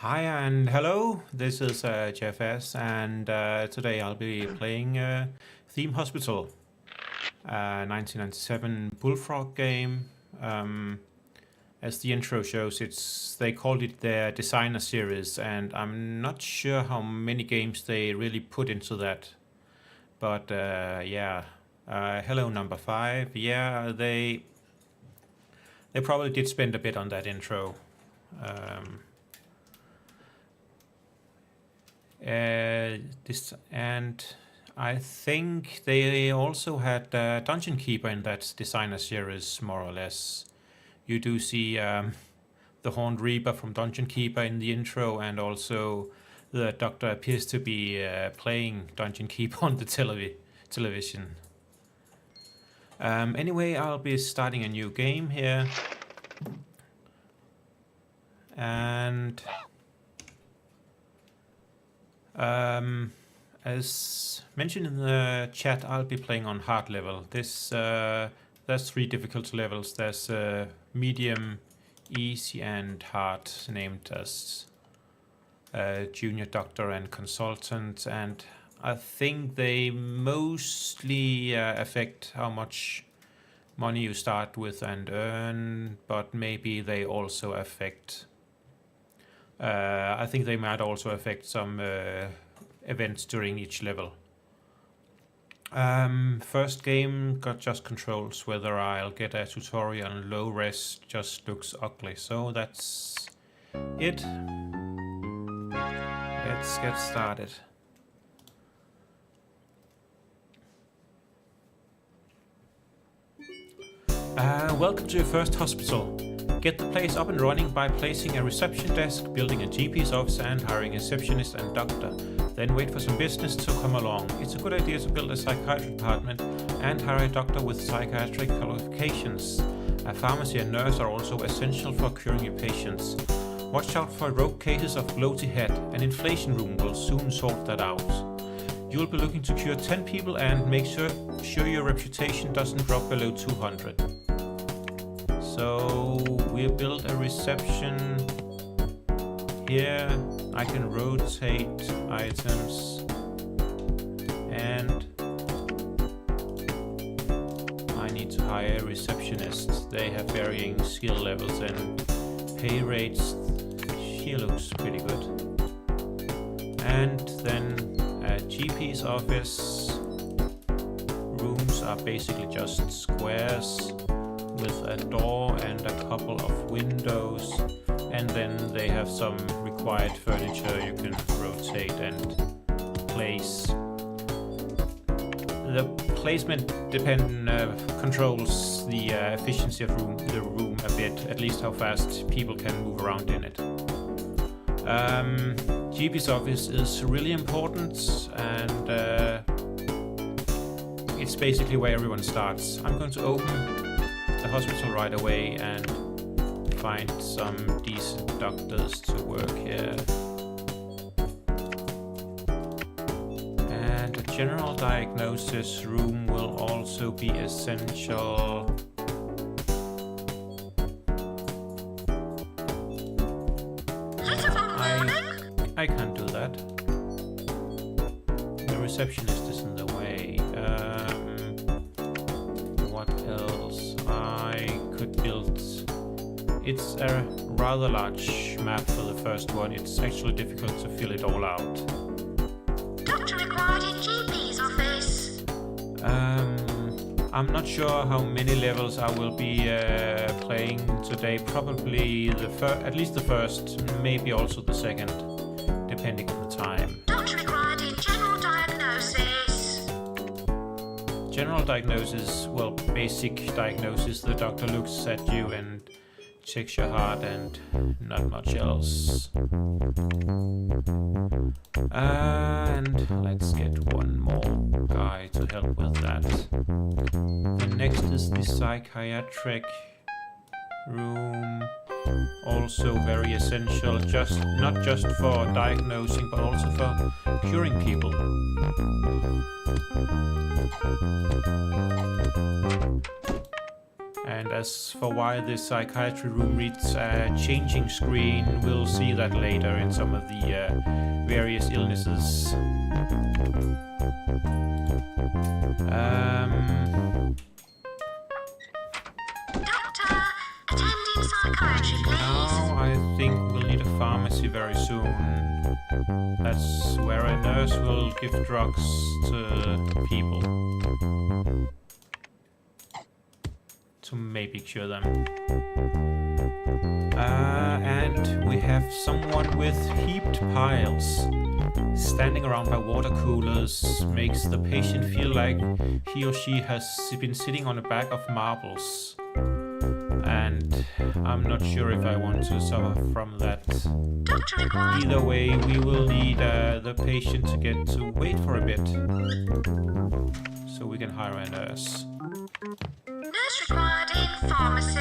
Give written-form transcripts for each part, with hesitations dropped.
Hi and hello, this is JFS, and today I'll be playing Theme Hospital, 1997 Bullfrog game. As the intro shows, they called it their designer series, and I'm not sure how many games they really put into that. But yeah, hello number 5. Yeah, they probably did spend a bit on that intro. And I think they also had Dungeon Keeper in that designer series, more or less. You do see the Horned Reaper from Dungeon Keeper in the intro, and also the Doctor appears to be playing Dungeon Keeper on the television. Anyway, I'll be starting a new game here. And as mentioned in the chat, I'll be playing on hard level. There's 3 difficulty levels. There's medium, easy, and hard, named as Junior Doctor and Consultant. And I think they mostly affect how much money you start with and earn, but maybe they also affect I think they might also affect some events during each level. First game just controls whether I'll get a tutorial on low res, just looks ugly. So that's it. Let's get started. Welcome to your first hospital. Get the place up and running by placing a reception desk, building a GP's office, and hiring a receptionist and doctor. Then wait for some business to come along. It's a good idea to build a psychiatry department and hire a doctor with psychiatric qualifications. A pharmacy and nurse are also essential for curing your patients. Watch out for rogue cases of bloaty head. An inflation room will soon sort that out. You'll be looking to cure 10 people and make sure your reputation doesn't drop below 200. So we build a reception here. I can rotate items, and I need to hire receptionists. They have varying skill levels and pay rates. She looks pretty good. And then a GP's office. Rooms are basically just squares with a door and a couple of windows, and then they have some required furniture you can rotate and place. The placement controls the efficiency of the room a bit, at least how fast people can move around in it. GP's office is really important, and it's basically where everyone starts. I'm going to open the hospital right away and find some decent doctors to work here. And a general diagnosis room will also be essential. I can't do that. The receptionist is in the way. What else? I could build. It's a rather large map for the first one. It's actually difficult to fill it all out. Doctor required in GP's office. I'm not sure how many levels I will be playing today. Probably at least the first, maybe also the second, depending on the time. Doctor required in general diagnosis. General diagnosis, well, basic diagnosis. The doctor looks at you and checks your heart and not much else. And let's get one more guy to help with that. The next is the psychiatric room. Also very essential, not just for diagnosing, but also for curing people. And as for why the psychiatry room reads a changing screen, we'll see that later in some of the various illnesses. Doctor, attending psychiatry, please. Now I think we'll need a pharmacy very soon. That's where a nurse will give drugs to people. To maybe cure them. And we have someone with heaped piles. Standing around by water coolers makes the patient feel like he or she has been sitting on a bag of marbles. And I'm not sure if I want to suffer from that. Doctor required. Either way, we will need the patient to get to wait for a bit. So we can hire a nurse. Nurse required in pharmacy.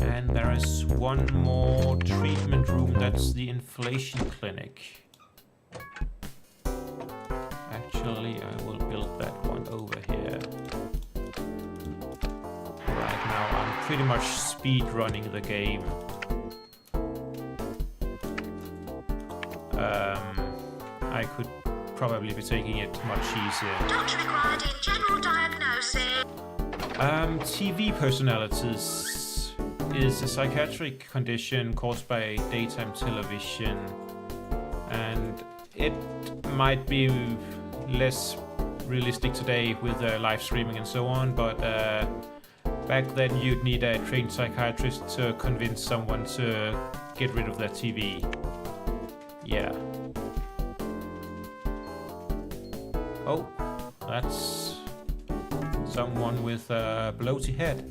And there is one more treatment room, that's the inflation clinic. Actually, I will build that one over here. Right now, I'm pretty much speed running the game. I could probably be taking it much easier. Doctor required in general diagnosis. TV personalities is a psychiatric condition caused by daytime television, and it might be less realistic today with live streaming and so on, but back then you'd need a trained psychiatrist to convince someone to get rid of their TV. Yeah. Oh, that's someone with a bloaty head.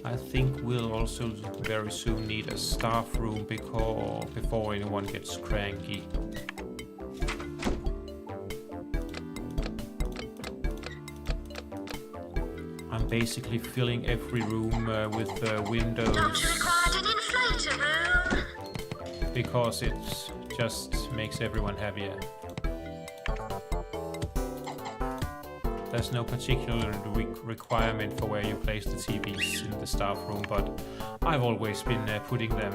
I think we'll also very soon need a staff room before anyone gets cranky. I'm basically filling every room with windows. Doctor required an inflator room. Because it just makes everyone happier. There's no particular requirement for where you place the TVs in the staff room, but I've always been putting them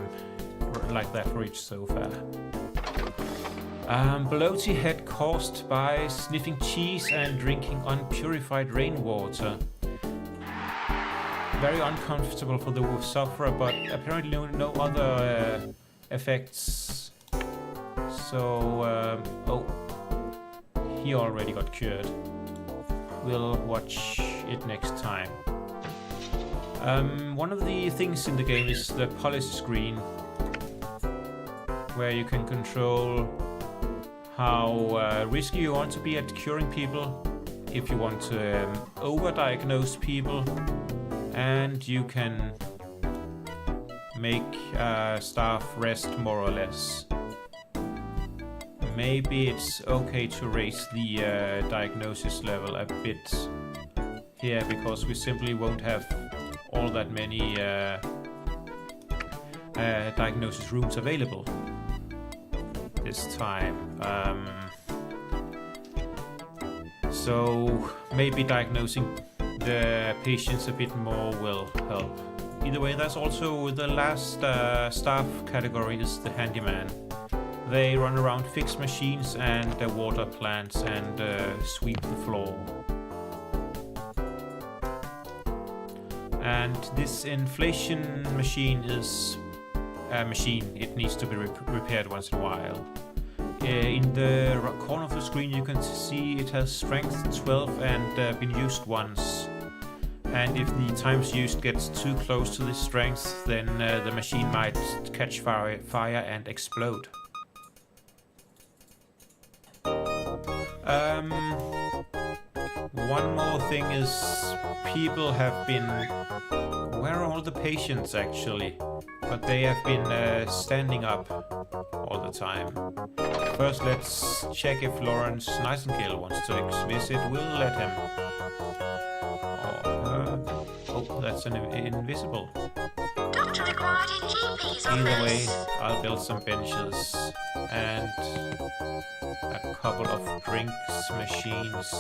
like that for each sofa. Bloaty head caused by sniffing cheese and drinking unpurified rainwater. Very uncomfortable for the sufferer, but apparently no other effects. So, oh, he already got cured. We'll watch it next time. One of the things in the game is the policy screen, where you can control how risky you want to be at curing people, if you want to overdiagnose people, and you can make staff rest more or less. Maybe it's okay to raise the diagnosis level a bit here, because we simply won't have all that many diagnosis rooms available this time. So maybe diagnosing the patients a bit more will help. Either way, that's also the last staff category is the handyman. They run around, fix machines and water plants and sweep the floor. And this inflation machine is a machine. It needs to be repaired once in a while. In the corner of the screen you can see it has strength 12 and been used once. And if the times used gets too close to this strength, then the machine might catch fire and explode. One more thing is people have been... Where are all the patients actually? But they have been standing up all the time. First let's check if Lawrence Nightingale wants to visit. We'll let him. Or her. Oh, that's an invisible. Doctor Doctor required in GP's Either way, office. I'll build some benches and a couple of drinks machines.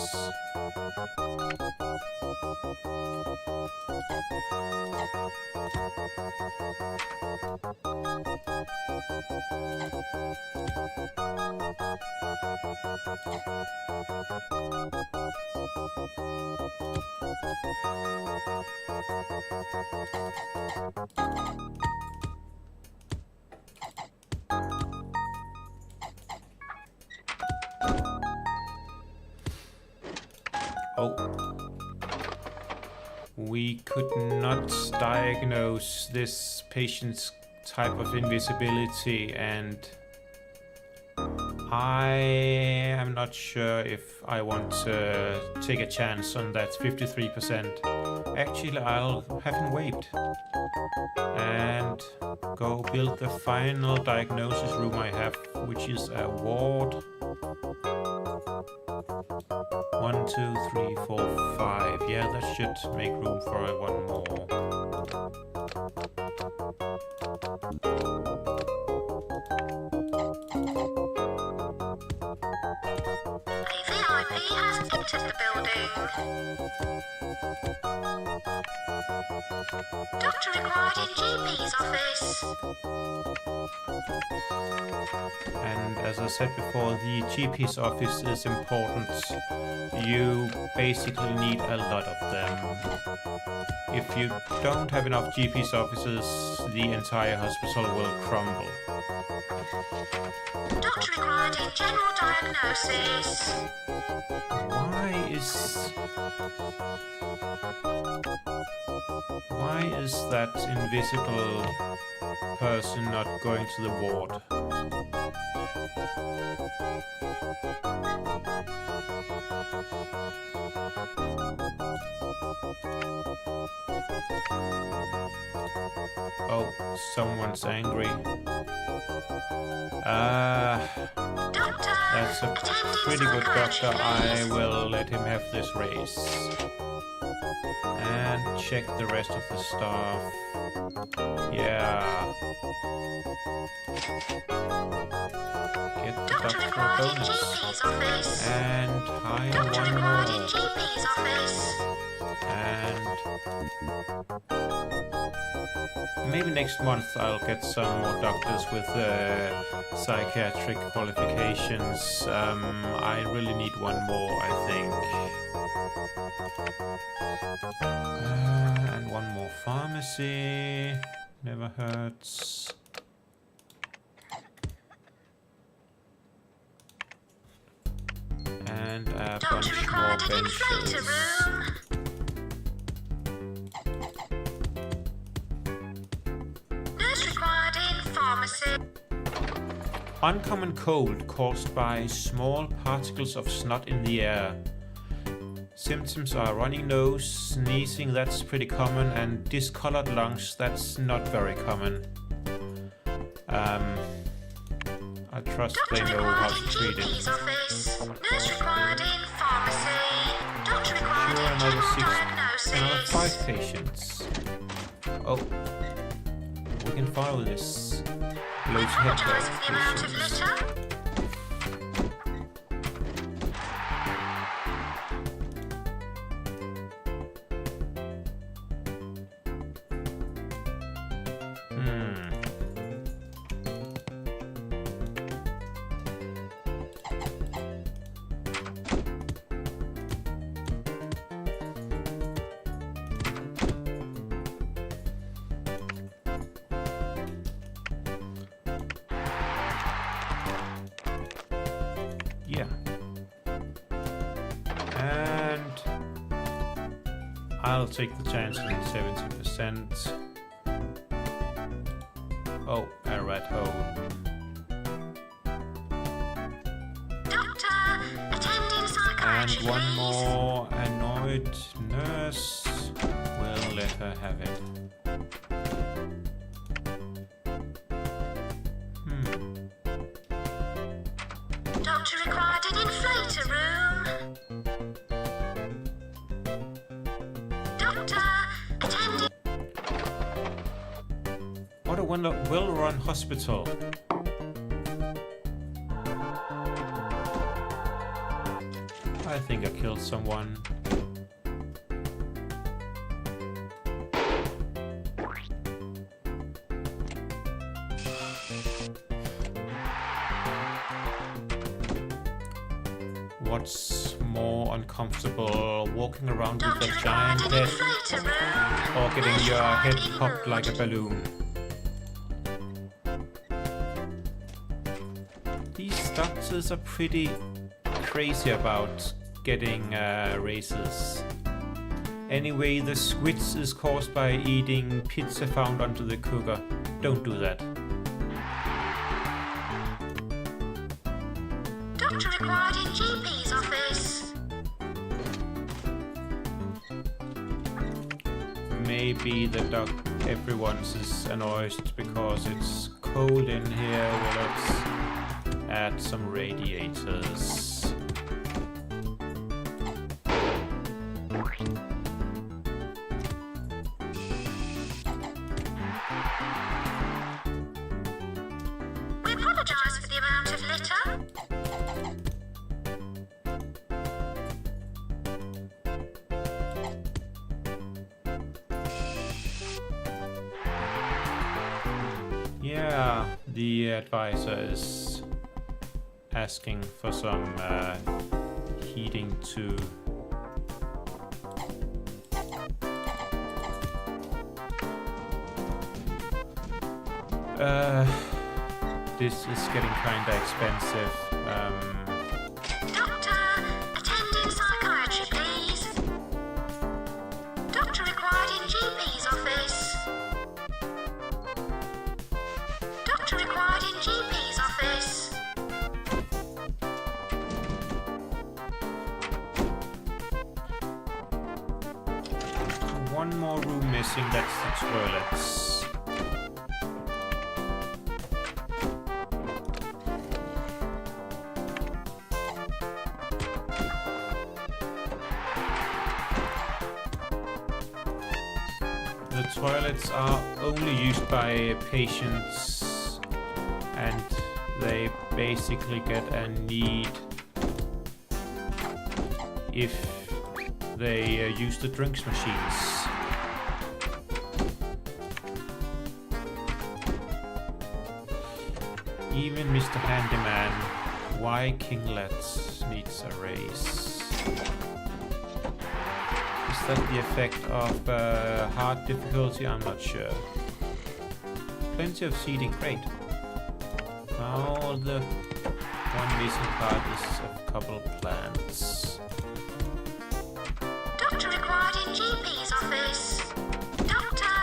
Oh, we could not diagnose this patient's type of invisibility, and I am not sure if I want to take a chance on that 53%. Actually, I'll have him wait and go build the final diagnosis room I have, which is a ward. 1, 2, 3, 4, 5. Yeah, that should make room for one more. A VIP has entered the building. Doctor required in GP's office. And as I said before, the GP's office is important. You basically need a lot of them. If you don't have enough GP's offices, the entire hospital will crumble. Doctor required in general diagnosis. Why is that invisible person not going to the ward? Oh, someone's angry. Doctor, That's a pretty good doctor. I will let him have this raise. And check the rest of the staff. Yeah. Get the Doctor doctor a required in bonus. GP's office. And hire Doctor one required in more. GP's office. And maybe next month I'll get some more doctors with psychiatric qualifications. I really need one more, I think. And one more pharmacy. Never hurts. And a Doctor bunch more required an inflator benches. room. Nurse required in pharmacy. Uncommon cold caused by small particles of snot in the air. Symptoms are runny nose, sneezing, that's pretty common, and discolored lungs, that's not very common. I trust they Doctor know how required to in treat GP's it. office. Nurse required in pharmacy. Doctor required Sure, in another general 5 diagnosis. patients. Oh, we can follow this. We Loads of apologise for the amount of patients. litter. Yeah. And I'll take the chance on 70%. Oh, a rat hole. Doctor, attending And psychiatry, one please. more annoyed nurse. We'll let her have it. Doctor required an inflator room. Doctor, attending. well-run hospital. I think I killed someone. What's more uncomfortable, walking around with a giant head or getting your head popped like a balloon? These doctors are pretty crazy about getting raises. Anyway, the switch is caused by eating pizza found onto the cooker. Don't do that. Doctor required in GP's office. Maybe everyone's is annoyed because it's cold in here. Well, let's add some radiators. We apologise for the amount of litter. Yeah, the advisor is asking for some heating too. This is getting kinda expensive. Doctor, attend in psychiatry, please. Doctor required in GP's office. Doctor required in GP's office. One more room missing, that's the toilets. The toilets are only used by patients and they basically get a need if they use the drinks machines. Even Mr. Handyman, why Kinglet needs a raise. Is that the effect of hard difficulty? I'm not sure. Plenty of seating, great. Now the one missing part is a couple plants. Doctor required in GP's office. Doctor,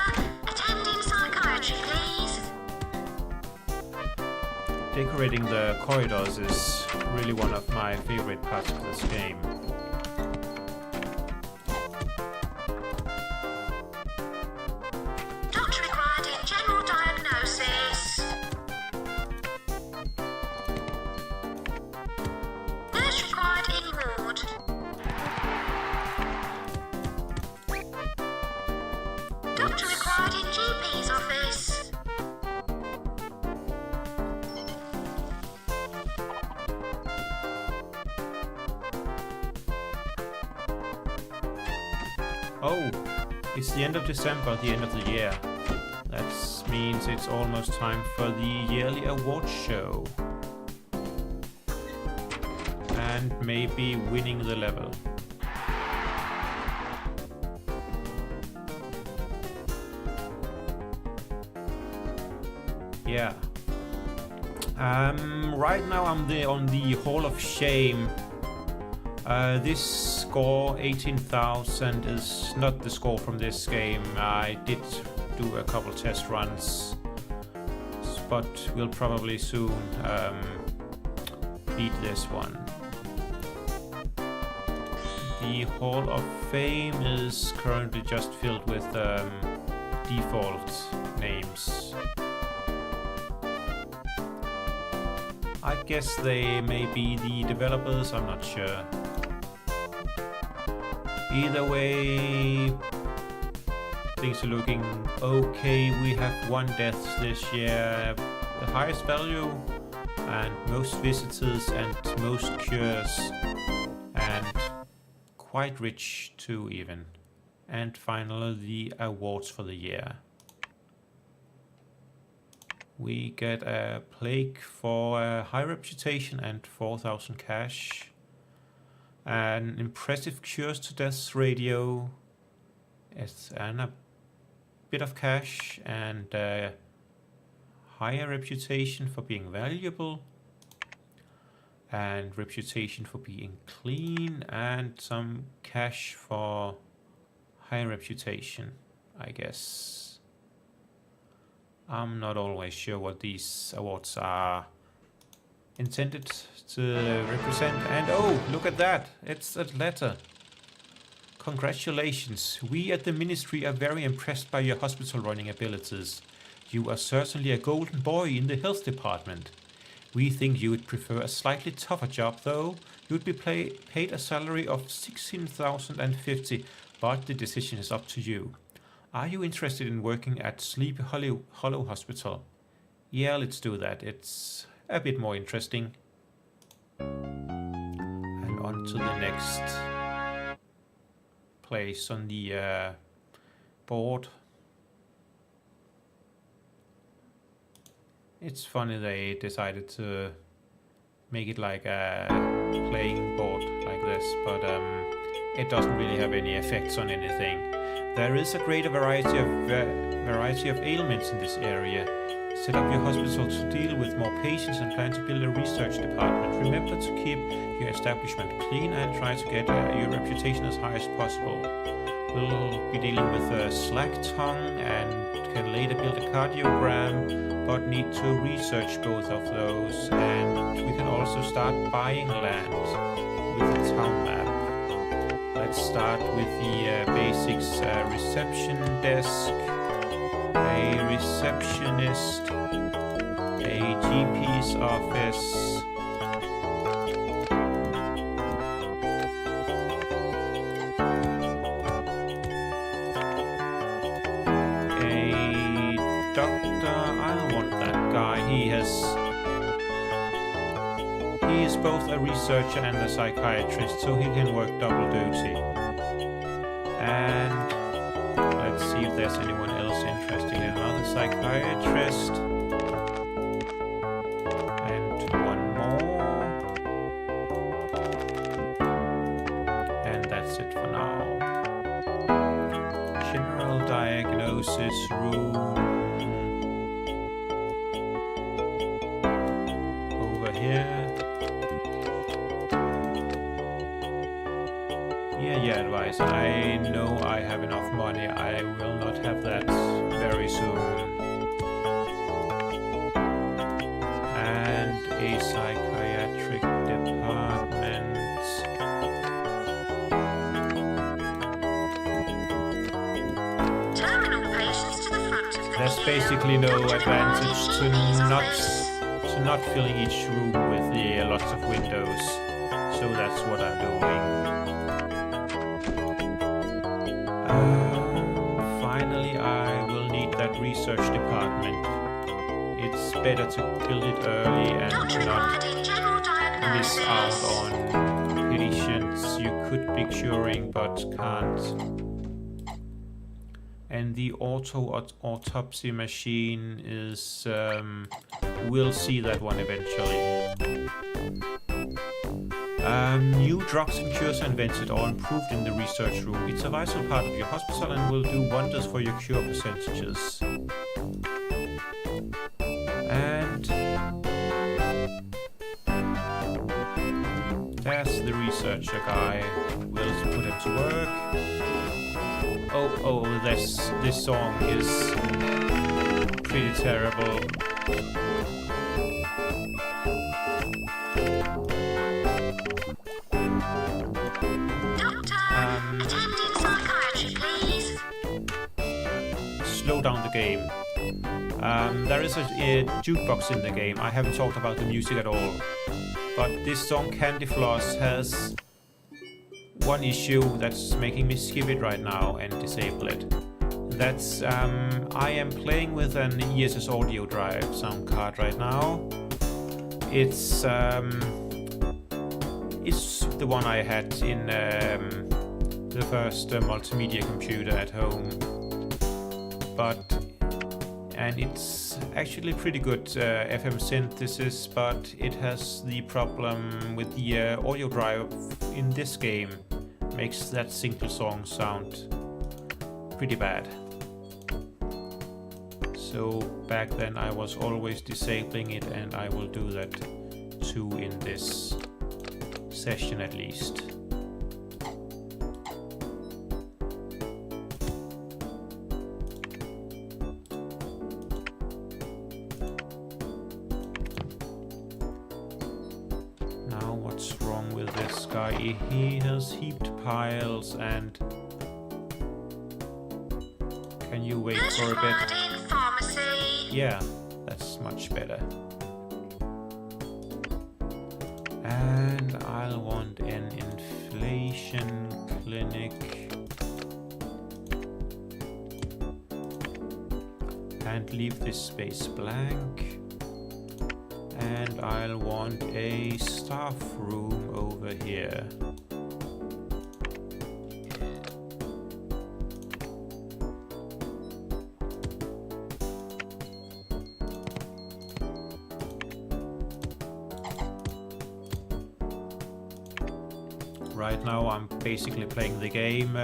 attend in psychiatry, please. Decorating the corridors is really one of my favorite parts of this game. Doctor required in general diagnosis. Nurse required in ward. Doctor required in GP's office. Oh, it's the end of December, the end of the year. That means it's almost time for the yearly awards show. And maybe winning the level. Yeah. Right now I'm on the Hall of Shame. This score, 18,000, is not the score from this game. I did do a couple test runs, but we'll probably soon beat this one. The Hall of Fame is currently just filled with default names. I guess they may be the developers, I'm not sure. Either way, things are looking okay. We have 1 death this year, the highest value, and most visitors and most cures, and quite rich too even. And finally the awards for the year. We get a plague for a high reputation and 4,000 cash. An impressive cures to death radio. And a bit of cash and higher reputation for being valuable. And reputation for being clean, and some cash for high reputation, I guess. I'm not always sure what these awards are intended to represent. And oh, look at that! It's a letter. Congratulations. We at the Ministry are very impressed by your hospital running abilities. You are certainly a golden boy in the health department. We think you would prefer a slightly tougher job though. You would be paid a salary of 16,050, but the decision is up to you. Are you interested in working at Sleepy Hollow Hospital? Yeah, let's do that. It's a bit more interesting. And on to the next place on the board. It's funny they decided to make it like a playing board like this, but it doesn't really have any effects on anything. There is a greater variety of ailments in this area. Set up your hospital to deal with more patients and plan to build a research department. Remember to keep your establishment clean and try to get your reputation as high as possible. We'll be dealing with a slack tongue and can later build a cardiogram, but need to research both of those, and we can also start buying land with a town map. Let's start with the basics. Reception desk, a receptionist, a GP's office, he is both a researcher and a psychiatrist, so he can work double duty. And let's see if there's anyone else interested in another psychiatrist. And one more. And that's it for now. General diagnosis room. Over here. Yeah, advice. I know I have enough money. I will not have that very soon. And a psychiatric department. Terminal patients to the front of the There's queue. basically no Dr. advantage to Barney's not filling each room with the lots of windows. So that's what I'm doing. Finally, I will need that research department. It's better to build it early and Not not required in general miss out diagnosis. on patients you could be curing but can't. And the autopsy machine is... we'll see that one eventually. New drugs and cures are invented or improved in the research room. It's a vital part of your hospital and will do wonders for your cure percentages. And there's the researcher guy. We'll put him to work. Oh, this song is pretty terrible. Attending psychiatry, please. Slow down the game. There is a jukebox in the game. I haven't talked about the music at all. But this song Candy Floss has one issue that's making me skip it right now and disable it. That's I am playing with an ESS AudioDrive sound card right now. It's the one I had in the first multimedia computer at home, and it's actually pretty good FM synthesis, but it has the problem with the audio drive in this game. Makes that single song sound pretty bad. So back then I was always disabling it, and I will do that too in this session at least. Now what's wrong with this guy? He has heaped piles, and can you wait for a bit? Yeah, that's much better. And I'll want an inflation clinic. And leave this space blank. And I'll want a staff room over here. Right now I'm basically playing the game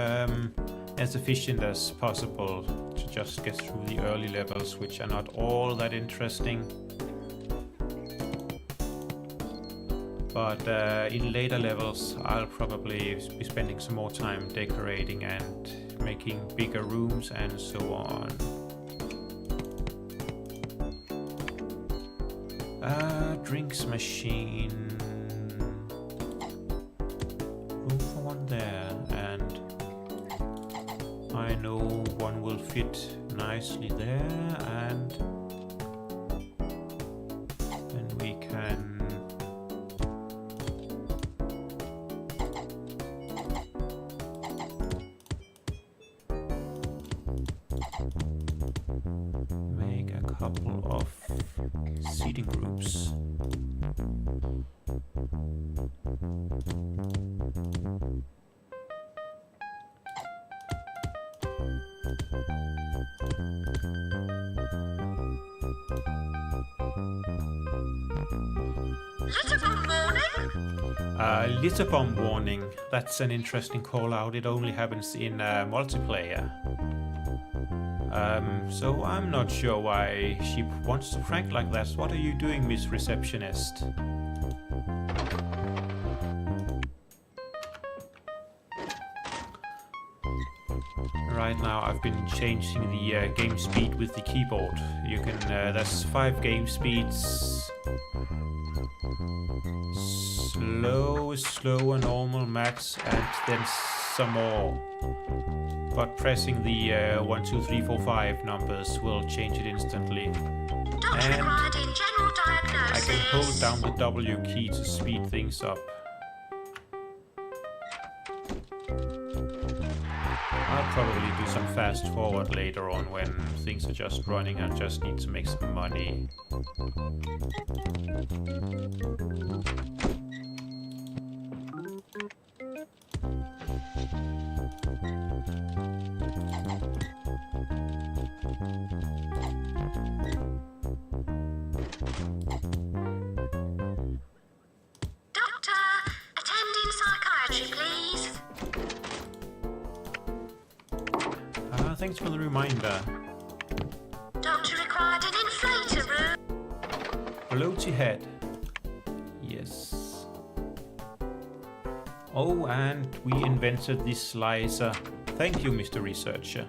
as efficient as possible to just get through the early levels, which are not all that interesting. But in later levels I'll probably be spending some more time decorating and making bigger rooms and so on. Drinks machine. There, and I know one will fit nicely there, and then we can make a couple of seating groups. Litter bomb warning. That's an interesting call out. It only happens in multiplayer. So I'm not sure why she wants to prank like that. What are you doing, Miss Receptionist? Right now I've been changing the game speed with the keyboard. You can, that's 5 game speeds. Slow, normal, max, and then some more. But pressing the 1, 2, 3, 4, 5 numbers will change it instantly. And I can hold down the W key to speed things up. I'll probably do some fast forward later on when things are just running and just need to make some money. Thanks for the reminder. Doctor required an inflator room. Floaty head. Yes. Oh, and we invented this slicer. Thank you, Mr. Researcher.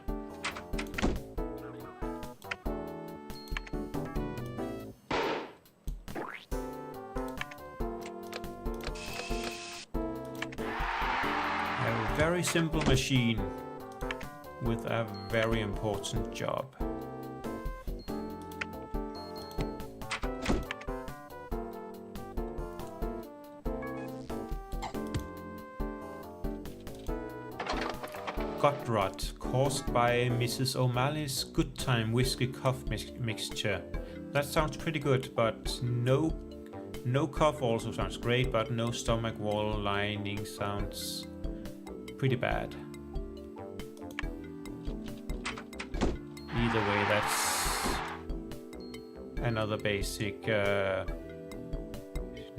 A very simple machine with a very important job. gut rot caused by Mrs. O'Malley's good time whiskey cough mixture. That sounds pretty good, but no cough also sounds great, but no stomach wall lining sounds pretty bad. Either way, that's another basic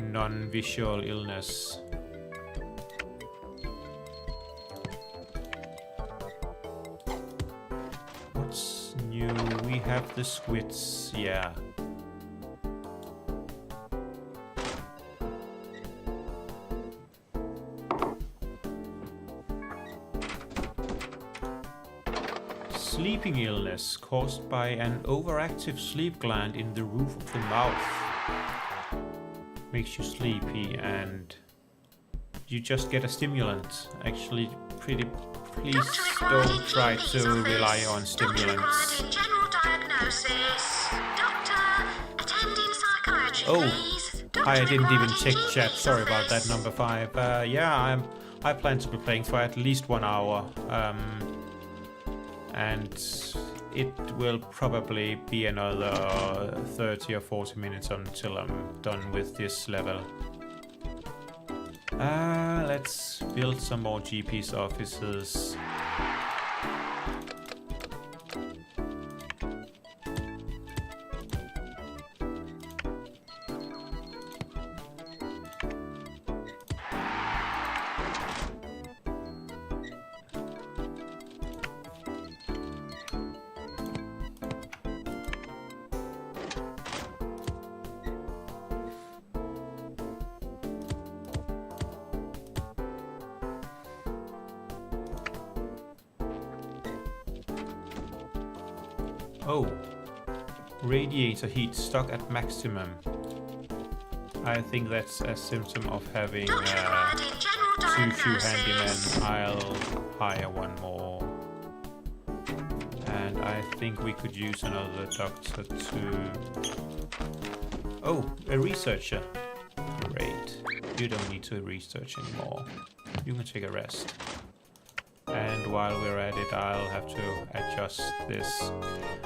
non-visual illness. What's new? We have the squids, yeah. Sleeping illness caused by an overactive sleep gland in the roof of the mouth. Makes you sleepy and you just get a stimulant. Actually, please don't try to rely on stimulants. Oh, I didn't even check chat. Sorry about that, number 5. Yeah, I plan to be playing for at least 1 hour. And it will probably be another 30 or 40 minutes until I'm done with this level. Let's build some more GP's offices. Oh, radiator heat stuck at maximum. I think that's a symptom of having too few handymen. I'll hire one more. And I think we could use another doctor to... Oh, a researcher. Great. You don't need to research anymore. You can take a rest. And while we're at it, I'll have to adjust this.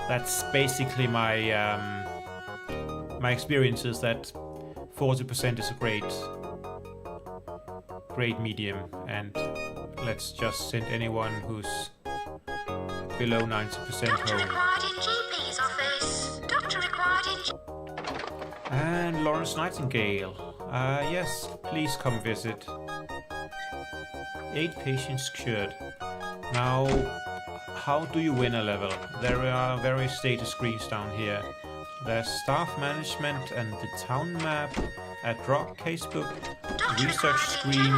That's basically my my experience is that 40% is a great medium, and let's just send anyone who's below 90% home. And Lawrence Nightingale. Yes, please come visit. 8 patients cured. Now, how do you win a level? There are various status screens down here. There's staff management and the town map, a drug casebook, research screen,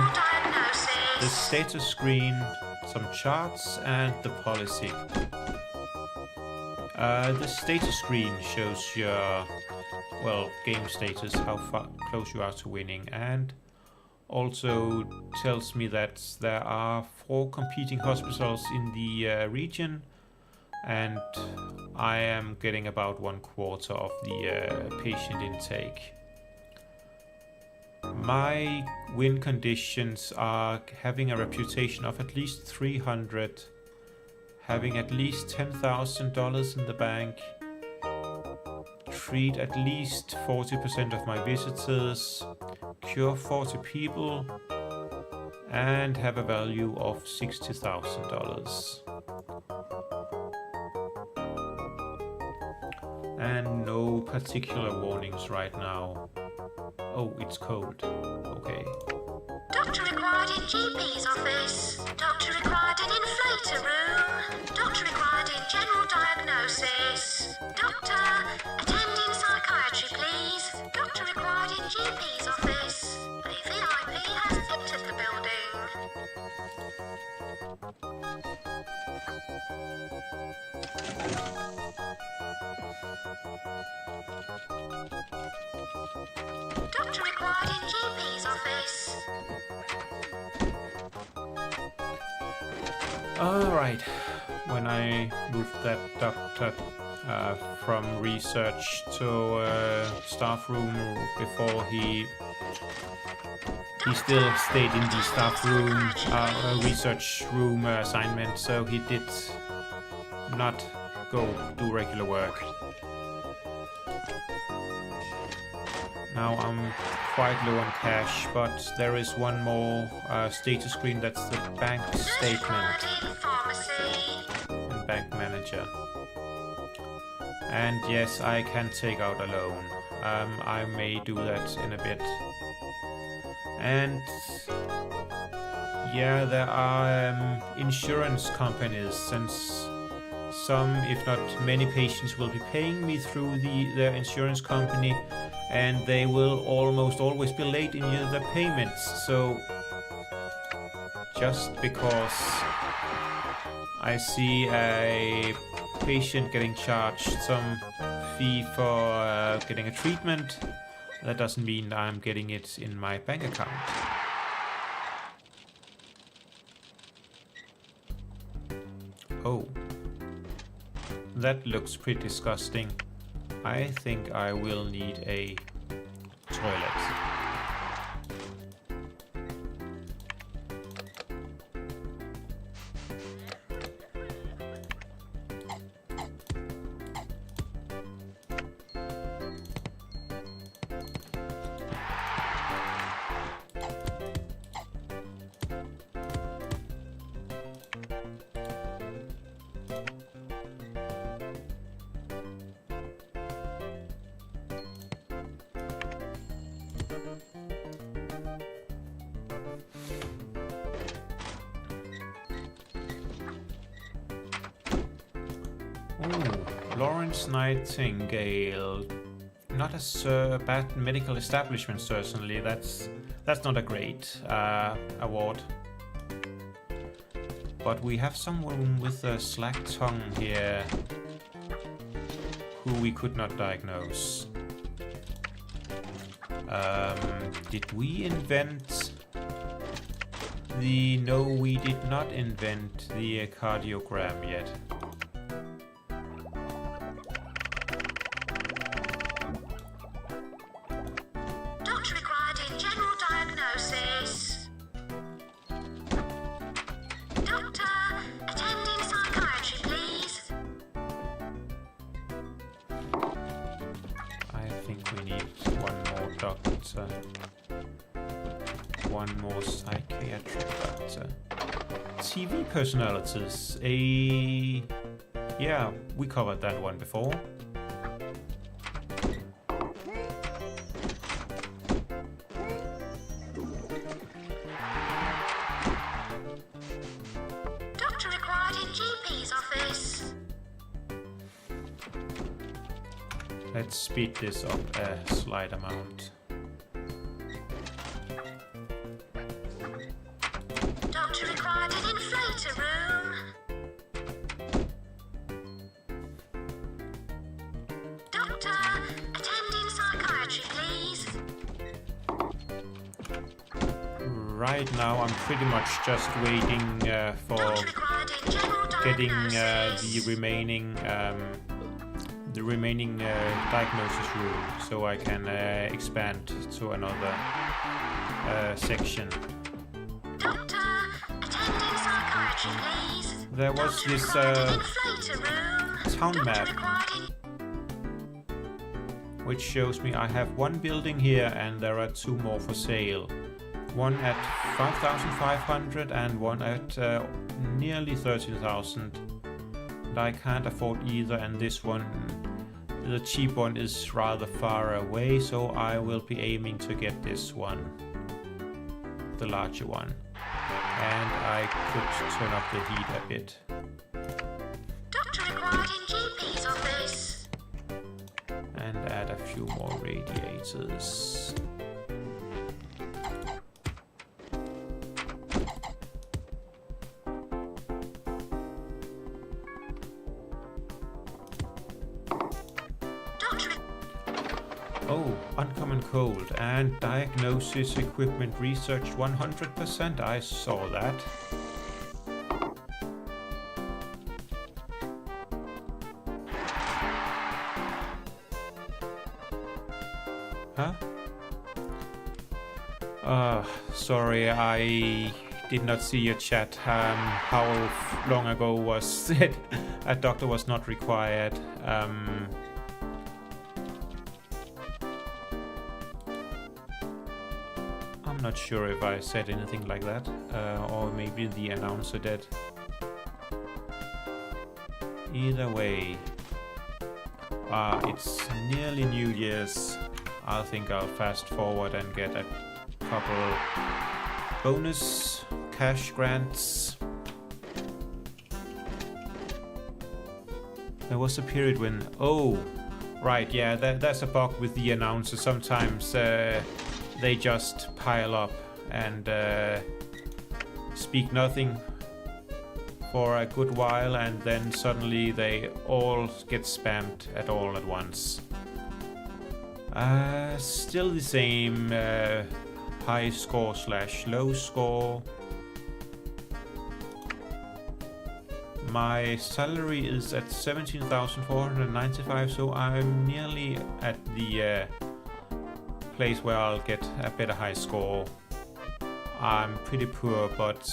the status screen, some charts, and the policy. The status screen shows your, well, game status, how far close you are to winning, and also tells me that there are 4 competing hospitals in the region, and I am getting about 1/4 of the patient intake. My win conditions are having a reputation of at least 300, having at least $10,000 in the bank, treat at least 40% of my visitors, cure 40 people, and have a value of $60,000. And no particular warnings right now. Oh, it's cold. Okay. Doctor required in GP's office. Doctor required in inflator room. Doctor required in general diagnosis. Doctor, attending psychiatry, please. Doctor required in GP's office. The VIP has entered the building. Doctor required in GP's office. Alright, when I moved that doctor from research to staff room before he he still stayed in the staff room, research room assignment, so he did not go do regular work. Now I'm quite low on cash, but there is one more status screen, that's the bank statement and bank manager. And yes, I can take out a loan. I may do that in a bit. And yeah, there are insurance companies, since some, if not many patients will be paying me through their insurance company, and they will almost always be late in their payments. So just because I see a patient getting charged some fee for getting a treatment, that doesn't mean I'm getting it in my bank account. Oh, that looks pretty disgusting. I think I will need a toilet. Florence Nightingale, not a bad medical establishment, certainly. That's not a great award. But we have someone with a slack tongue here who we could not diagnose. Did we invent the... No, we did not invent the cardiogram yet. One more psychiatric doctor. TV personalities. Yeah, we covered that one before. Doctor required in GP's office. Let's speed this up a slight amount. Doctor required an inflator room. Doctor, attending psychiatry, please. Right now I'm pretty much just waiting for getting the remaining diagnosis room, so I can expand to another section. Doctor, attending psychiatry, please. There was this town map which shows me I have one building here and there are two more for sale. One at 5,500 and one at nearly 13,000. And I can't afford either, and this one, the cheap one, is rather far away, so I will be aiming to get this one, the larger one. And I could turn up the heat a bit. Doctor required in GP's office. And add a few more radiators. Oh, uncommon cold and diagnosis equipment research 100%. I saw that. Huh? Sorry, I did not see your chat. How long ago was it? A doctor was not required. I'm not sure if I said anything like that, or maybe the announcer did. Either way, it's nearly New Year's. I think I'll fast forward and get a couple bonus cash grants. There was a period when, oh, right, yeah, that's a bug with the announcer. Sometimes they just pile up and speak nothing for a good while, and then suddenly they all get spammed all at once. Still the same high score / low score. My salary is at 17,495, so I'm nearly at the place where I'll get a better high score. I'm pretty poor, but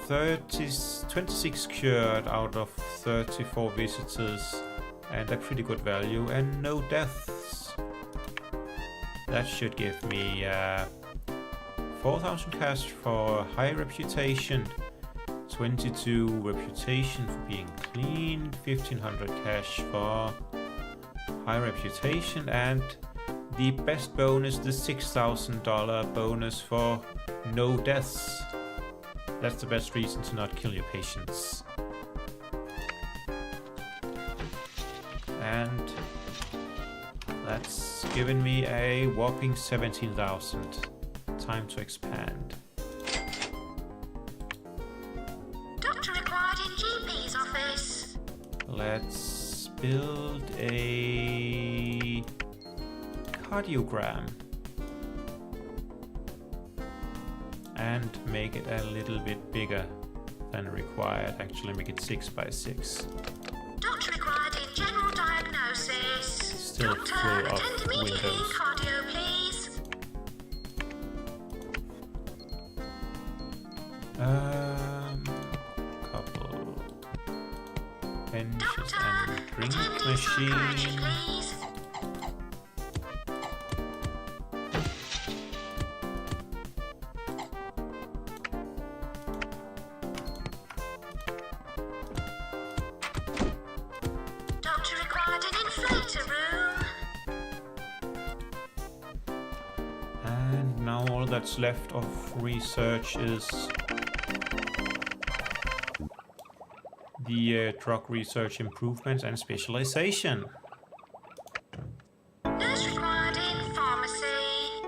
26 cured out of 34 visitors, and a pretty good value, and no deaths. That should give me 4,000 cash for high reputation, 22 reputation for being clean, 1,500 cash for high reputation, and the best bonus, the $6,000 bonus for no deaths. That's the best reason to not kill your patients. And that's given me a whopping 17,000. Time to expand. Doctor required in GP's office. Let's build a cardiogram and make it a little bit bigger than required. Actually, make it 6 by 6. Doctor required in general diagnosis. Still Doctor, full attend of immediately in windows. cardio, please. Couple benches Doctor, and drink attend in psychiatry, machine. please. Doctor required an inflator room. And now all that's left of research is the drug research improvements and specialization. Nurse required in pharmacy.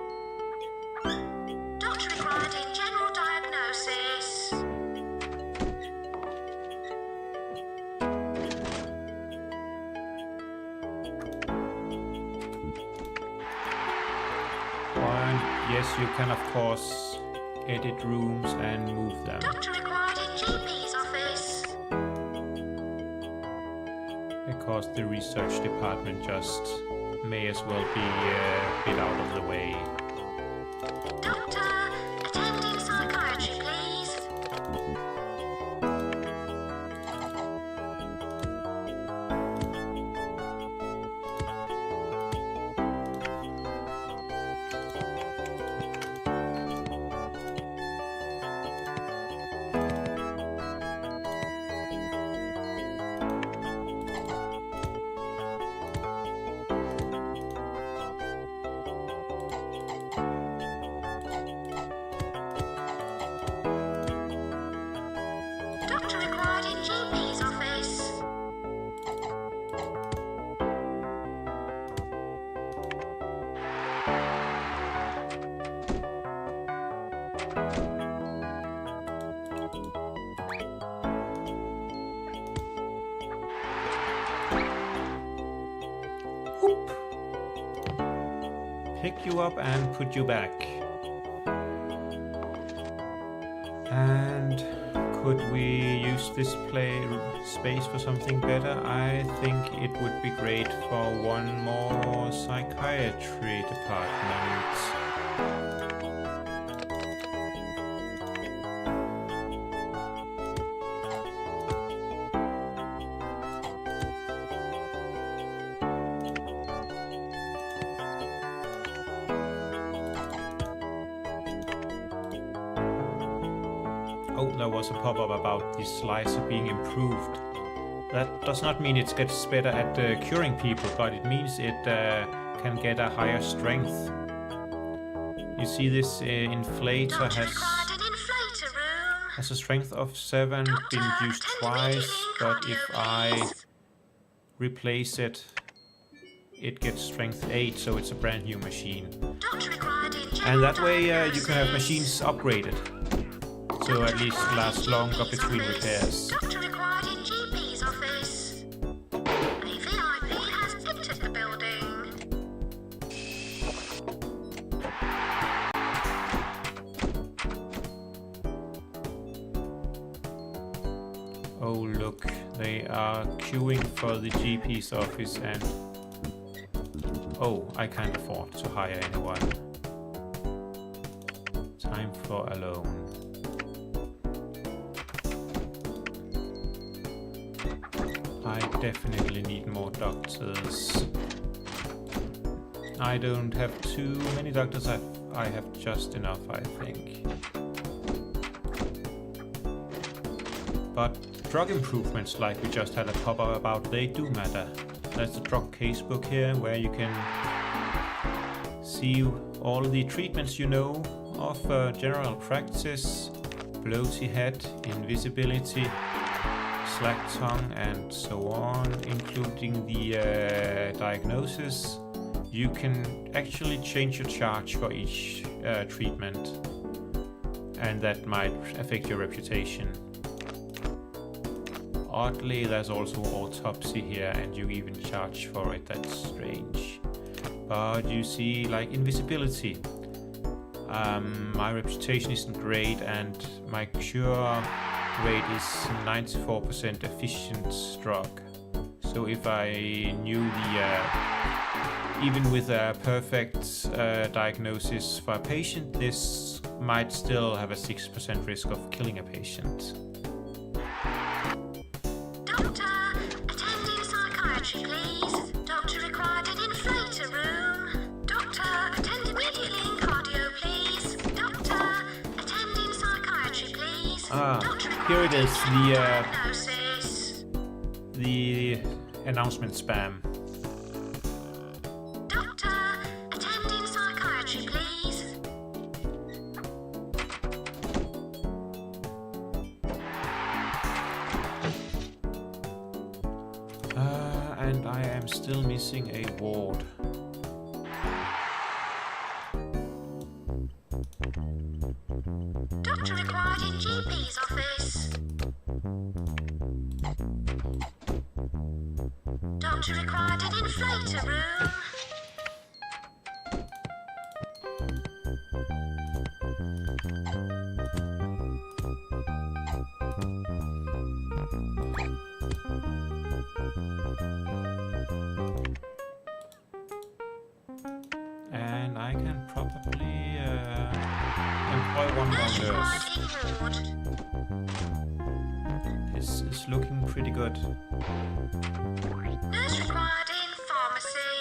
Doctor required in general diagnosis. And yes, you can of course edit rooms and move them. Doctor required in GP's office. Because the research department just may as well be a bit out of the way. Doctor, attend in psychiatry, please. Doctor required in GP's office. Whoop. Pick you up and put you back. And could we use this space for something better? I think it would be great for one more psychiatry department. Oh, there was a pop-up about the slicer being improved. That does not mean it gets better at curing people, but it means it can get a higher strength. You see this inflator has a strength of 7, been used twice, but if I replace it, it gets strength 8, so it's a brand new machine. And that way you can have machines upgraded, so at least last longer between repairs. Doctor required in GP's office. A VIP has entered the building. Oh look, they are queuing for the GP's office and... Oh, I can't afford to hire anyone. Time for a loan. I definitely need more doctors. I don't have too many doctors, I have just enough, I think. But drug improvements, like we just had a pop-up about, they do matter. That's the drug casebook here, where you can see all the treatments you know of general practice, bloaty head, invisibility, slack tongue, and so on, including the diagnosis. You can actually change your charge for each treatment, and that might affect your reputation. Oddly, there's also autopsy here, and you even charge for it. That's strange. But you see, like invisibility. My reputation isn't great, and my cure rate is 94% efficient drug. So if I knew the, even with a perfect diagnosis for a patient, this might still have a 6% risk of killing a patient. Doctor, attending psychiatry, please. Doctor required in inflator room. Doctor, attend immediately in cardio, please. Doctor, attending psychiatry, please. Doctor Here it is, diagnosis. the announcement spam. Doctor, attending psychiatry, please. And I am still missing a ward. Doctor required in GP's office. Doctor required in inflator room. And I can probably employ one more nurse. This is looking pretty good. Nurse required in pharmacy.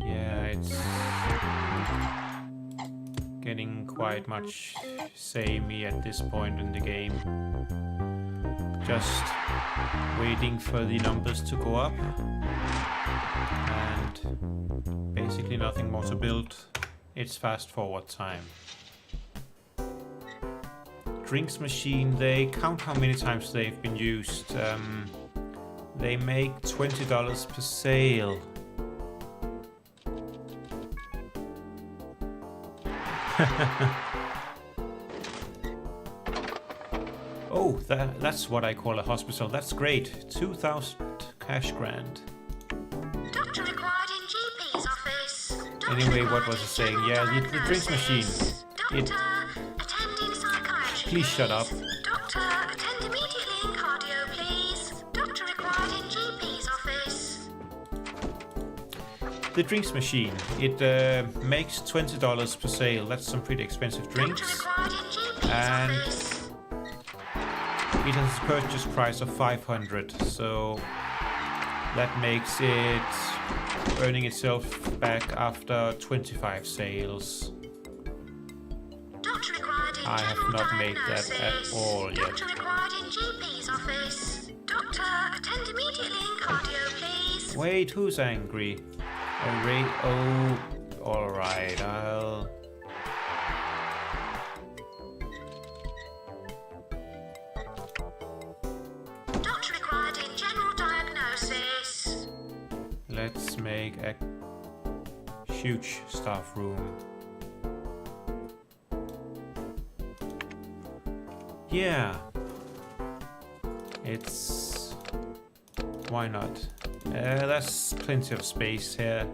Yeah, it's getting quite much samey at this point in the game. Just waiting for the numbers to go up, and basically nothing more to build. It's fast forward time. drinks machine, they count how many times they've been used. They make $20 per sale. Oh, that's what I call a hospital. That's great. 2,000 cash grand. Doctor required in GP's office. Anyway, what was I saying? Yeah, the drinks machine. Doctor, attend in psychiatry. Please shut up. Doctor, attend immediately in cardio, please. Doctor required in GP's office. The drinks machine. It makes $20 per sale. That's some pretty expensive drinks. Doctor required in GP's And office. it has a purchase price of 500, so that makes it earning itself back after 25 sales. Doctor required in I have general not made that at diagnosis. all yet. Doctor required in GP's office. Doctor, attend immediately in cardio, please. Wait, who's angry? Oh, alright, I'll... Doctor required in general diagnosis. Let's make a huge staff room. Yeah. It's... why not? There's plenty of space here.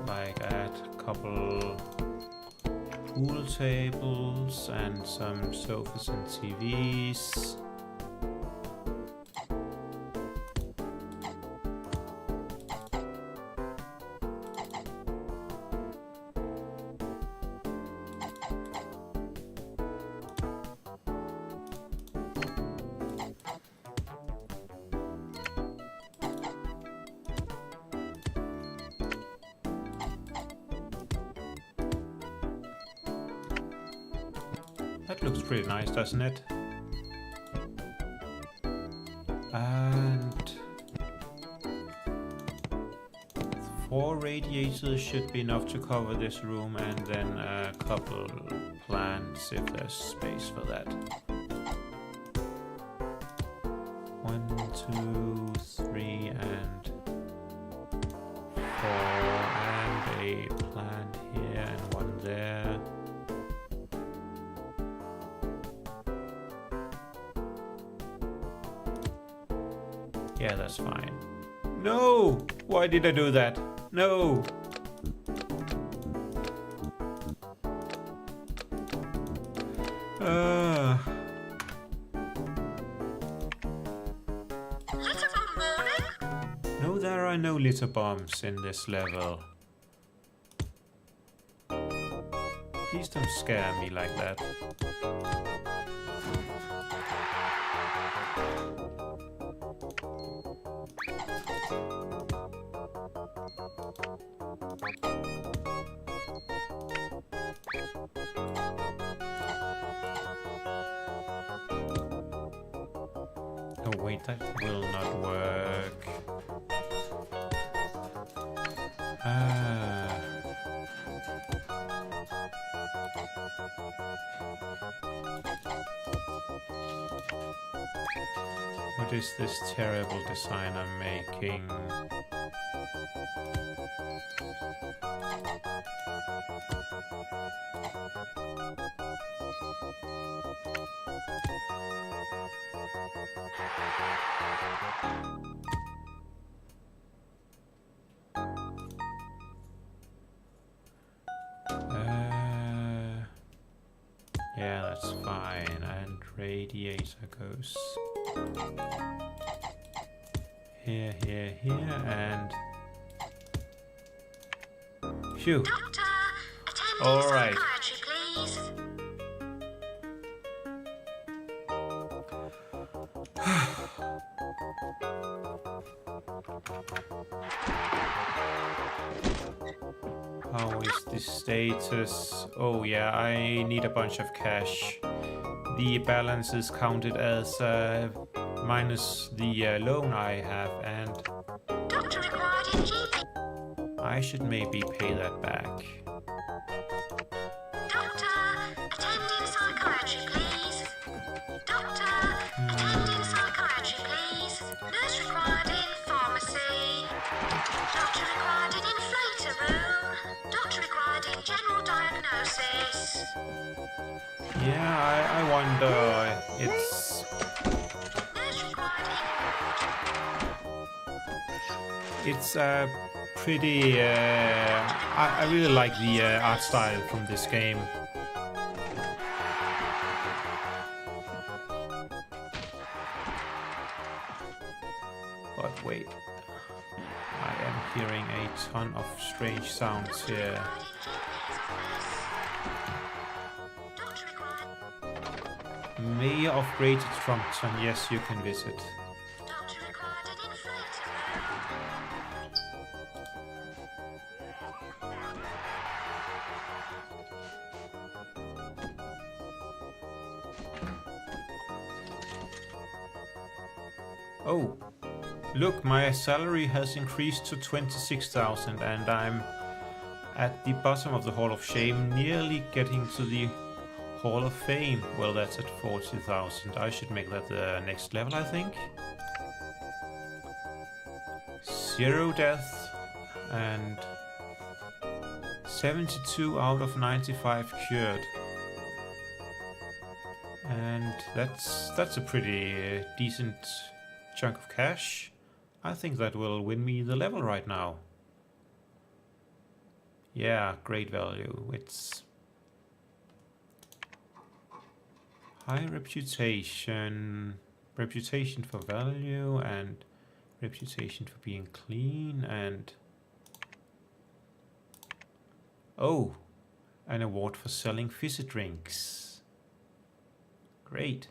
Like add a couple pool tables and some sofas and TVs. That looks pretty nice, doesn't it? And 4 radiators should be enough to cover this room, and then a couple plants if there's space for that. 1, 2, 3, and 4, and a plant here and one there. Yeah, that's fine. No! Why did I do that? No! Litter bomb warning. No, there are no litter bombs in this level. Please don't scare me like that. Oh wait, that will not work. What is this terrible design I'm making? Yeah, that's fine. And radiator goes here, here, here, and phew. Doctor, attend All in right. psychiatry, please. How is the status? Oh yeah, I need a bunch of cash. The balance is counted as minus the loan I have, and Doctor required in GP. I should maybe pay that back. Yeah, I wonder. It's pretty. I really like the art style from this game. But wait, I am hearing a ton of strange sounds here. Mayor of Greater Trumpton, yes, you can visit. Oh, look, my salary has increased to 26,000 and I'm at the bottom of the Hall of Shame, nearly getting to the Hall of Fame. Well, that's at 40,000. I should make that the next level, I think. 0 death and 72 out of 95 cured. And that's a pretty decent chunk of cash. I think that will win me the level right now. Yeah, great value. It's high reputation, reputation for value, and reputation for being clean, and oh, an award for selling fizzy drinks. Great.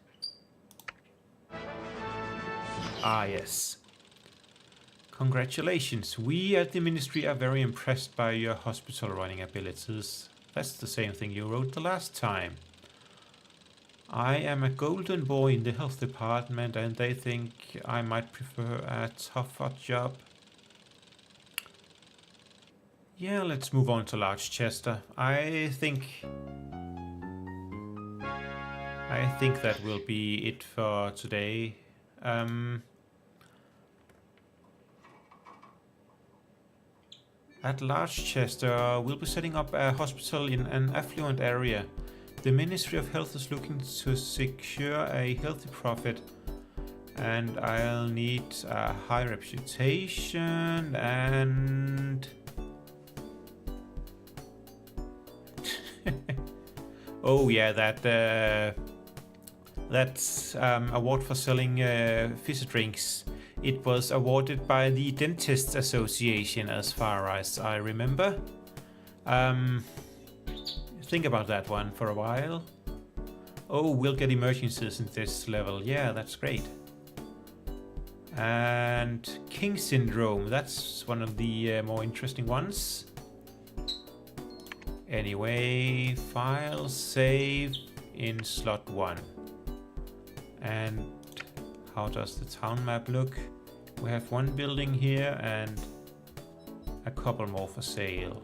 Ah, yes. Congratulations. We at the Ministry are very impressed by your hospital running abilities. That's the same thing you wrote the last time. I am a golden boy in the health department and they think I might prefer a tougher job. Yeah, let's move on to Large Chester. I think that will be it for today. At Large Chester, we'll be setting up a hospital in an affluent area. The Ministry of Health is looking to secure a healthy profit, and I'll need a high reputation and... oh yeah, that's award for selling fizzy drinks. It was awarded by the Dentists Association, as far as I remember. Think about that one for a while. Oh, we'll get emergencies in this level. Yeah, that's great. And King Syndrome, that's one of the more interesting ones. Anyway, file save in slot 1. And how does the town map look? We have one building here and a couple more for sale.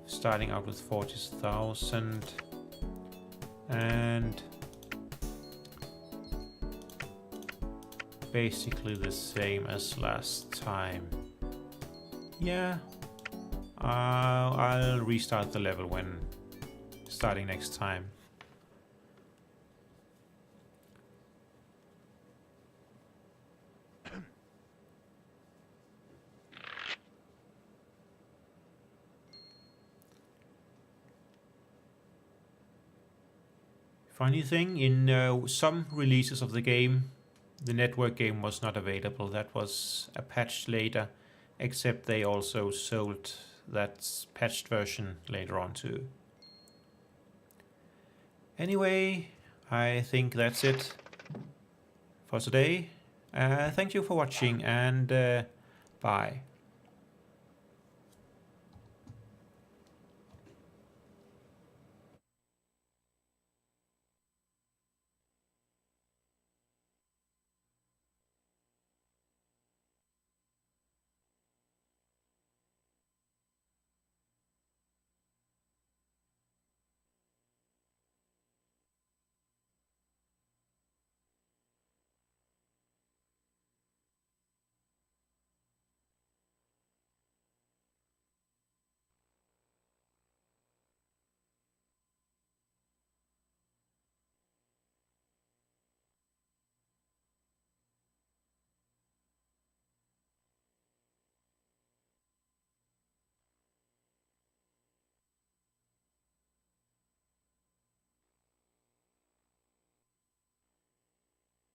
Starting out with 40,000 and basically the same as last time. Yeah, I'll restart the level when starting next time. Funny thing, in some releases of the game, the network game was not available. That was patched later, except they also sold that patched version later on too. Anyway, I think that's it for today. Thank you for watching and bye.